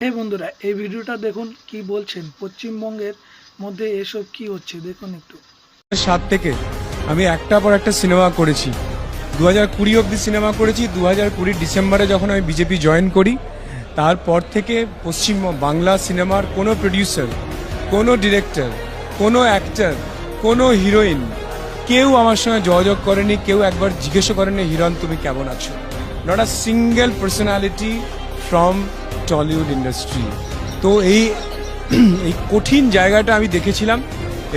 এই বন্ধুরা এই ভিডিওটা দেখুন কি বলছেন পশ্চিমবঙ্গের মধ্যে এসব কি হচ্ছে দেখুন একটু। 2007 থেকে আমি একটার পর একটা সিনেমা করেছি। 2020 অবধি সিনেমা করেছি। 2020 ডিসেম্বরে যখন আমি বিজেপি জয়েন করি, তারপর থেকে পশ্চিম বাংলা সিনেমার কোনো প্রডিউসার, কোনো ডিরেক্টর, কোনো অ্যাক্টর, কোনো হিরোইন কেউ আমার সঙ্গে যোগাযোগ করেনি, কেউ একবার জিজ্ঞেসও করেনি হিরণ তুমি কেমন আছো। Not a single personality from Tollywood industry. তো এই কঠিন জায়গাটা আমি দেখেছিলাম।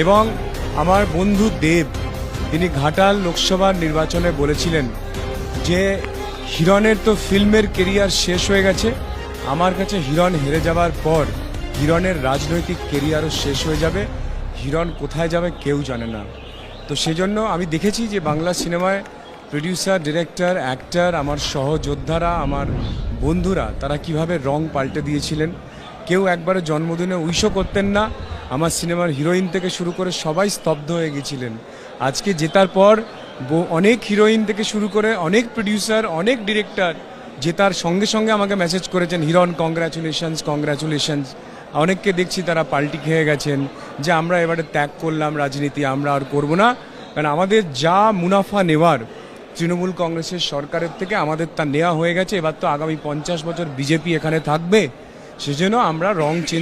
এবং আমার বন্ধু দেব, তিনি ঘাটাল লোকসভার নির্বাচনে বলেছিলেন যে হিরণের তো ফিল্মের কেরিয়ার শেষ হয়ে গেছে, আমার কাছে হিরণ হেরে যাওয়ার পর হিরণের রাজনৈতিক কেরিয়ারও শেষ হয়ে যাবে, হিরণ কোথায় যাবে কেউ জানে না। তো সেজন্য আমি দেখেছি যে বাংলা সিনেমায় প্রডিউসার, ডিরেক্টর, অ্যাক্টর, আমার সহযোদ্ধারা, আমার বন্ধুরা, তারা কিভাবে রং পাল্টে দিয়েছিলেন। কেউ একবারে জন্মদিনে উইশও করতেন না। আমার সিনেমার হিরোইন থেকে শুরু করে সবাই স্তব্ধ হয়ে গেছিলেন। আজকে জেতার পর অনেক হিরোইন থেকে শুরু করে অনেক প্রডিউসার, অনেক ডিরেক্টর জেতার সঙ্গে সঙ্গে আমাকে মেসেজ করেছেন, হিরণ কংগ্রাচুলেশনস কংগ্রাচুলেশনস। অনেককে দেখছি তারা পাল্টি খেয়ে গেছেন যে আমরা এবারে ত্যাগ করলাম রাজনীতি, আমরা আর করব না, কারণ আমাদের যা মুনাফা নেওয়ার তৃণমূল কংগ্রেসের সরকারের থেকে আমাদের তা নেওয়া হয়ে গেছে। এবার তো আগামী 50 বছর বিজেপি এখানে থাকবে, সেজন্য আমরা রং চেঞ্জ